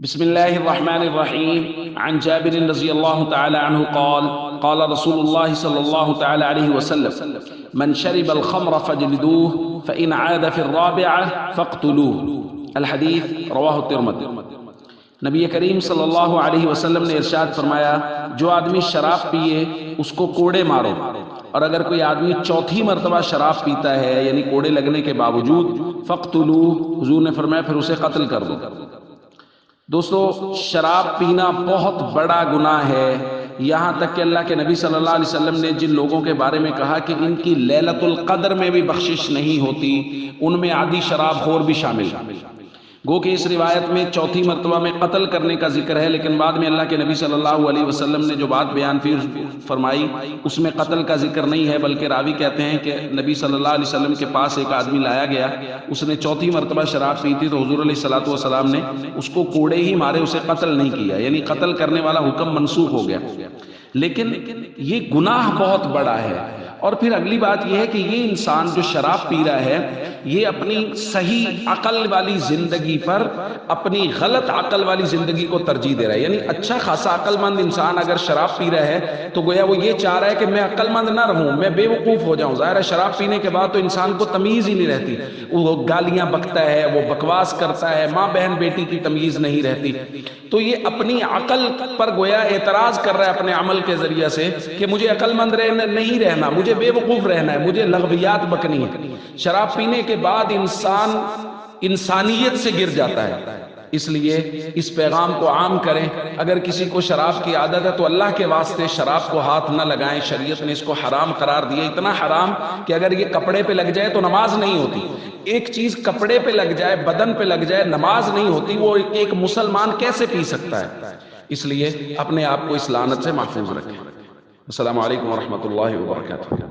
بسم الله الرحمن الرحيم. عن جابر رضي الله تعالى عنه قال قال رسول الله صلى الله تعالى عليه وسلم: من شرب الخمر فاجلدوه فإن عاد في الرابعة فاقتلوه. الحدیث رواہ الترمذی۔ نبی کریم صلی اللہ علیہ وسلم نے ارشاد فرمایا، جو آدمی شراب پیے اس کو کوڑے مارو، اور اگر کوئی آدمی چوتھی مرتبہ شراب پیتا ہے یعنی کوڑے لگنے کے باوجود، فاقتلوه، حضور نے فرمایا پھر اسے قتل کر دو۔ دوستو، شراب پینا بہت بڑا گناہ ہے، یہاں تک کہ اللہ کے نبی صلی اللہ علیہ وسلم نے جن لوگوں کے بارے میں کہا کہ ان کی لیلۃ القدر میں بھی بخشش نہیں ہوتی، ان میں عادی شراب خور بھی شامل۔ گو کہ اس روایت میں چوتھی مرتبہ میں قتل کرنے کا ذکر ہے، لیکن بعد میں اللہ کے نبی صلی اللہ علیہ وسلم نے جو بات بیان فرمائی اس میں قتل کا ذکر نہیں ہے، بلکہ راوی کہتے ہیں کہ نبی صلی اللہ علیہ وسلم کے پاس ایک آدمی لایا گیا، اس نے چوتھی مرتبہ شراب پی تھی تو حضور علیہ السلام نے اس کو کوڑے ہی مارے، اسے قتل نہیں کیا، یعنی قتل کرنے والا حکم منسوخ ہو گیا۔ لیکن یہ گناہ بہت بڑا ہے۔ اور پھر اگلی بات یہ ہے کہ یہ انسان جو شراب پی رہا ہے یہ اپنی صحیح عقل والی زندگی پر اپنی غلط عقل والی زندگی کو ترجیح دے رہا ہے، یعنی اچھا خاصا عقل مند انسان اگر شراب پی رہا ہے تو گویا وہ یہ چاہ رہا ہے کہ میں عقل مند نہ رہوں، میں بے وقوف ہو جاؤں۔ ظاہر ہے شراب پینے کے بعد تو انسان کو تمیز ہی نہیں رہتی، وہ گالیاں بکتا ہے، وہ بکواس کرتا ہے، ماں بہن بیٹی کی تمیز نہیں رہتی، تو یہ اپنی عقل پر گویا اعتراض کر رہا ہے اپنے عمل کے ذریعے سے کہ مجھے عقل مند نہیں رہنا، مجھے بے وقوف رہنا ہے، مجھے لغویات بکنی ہے۔ شراب پینے کے بعد انسان انسانیت سے گر جاتا ہے۔ اس لیے اس پیغام کو عام کریں، اگر کسی کو شراب کی عادت ہے تو اللہ کے واسطے شراب کو ہاتھ نہ لگائیں۔ شریعت نے اس کو حرام قرار دیا، اتنا حرام کہ اگر یہ کپڑے پہ لگ جائے تو نماز نہیں ہوتی۔ ایک چیز کپڑے پہ لگ جائے، بدن پہ لگ جائے، نماز نہیں ہوتی، وہ ایک مسلمان کیسے پی سکتا ہے؟ اس لیے اپنے آپ کو اس لعنت سے محفوظ رکھیں۔ السلام علیکم ورحمۃ اللہ وبرکاتہ۔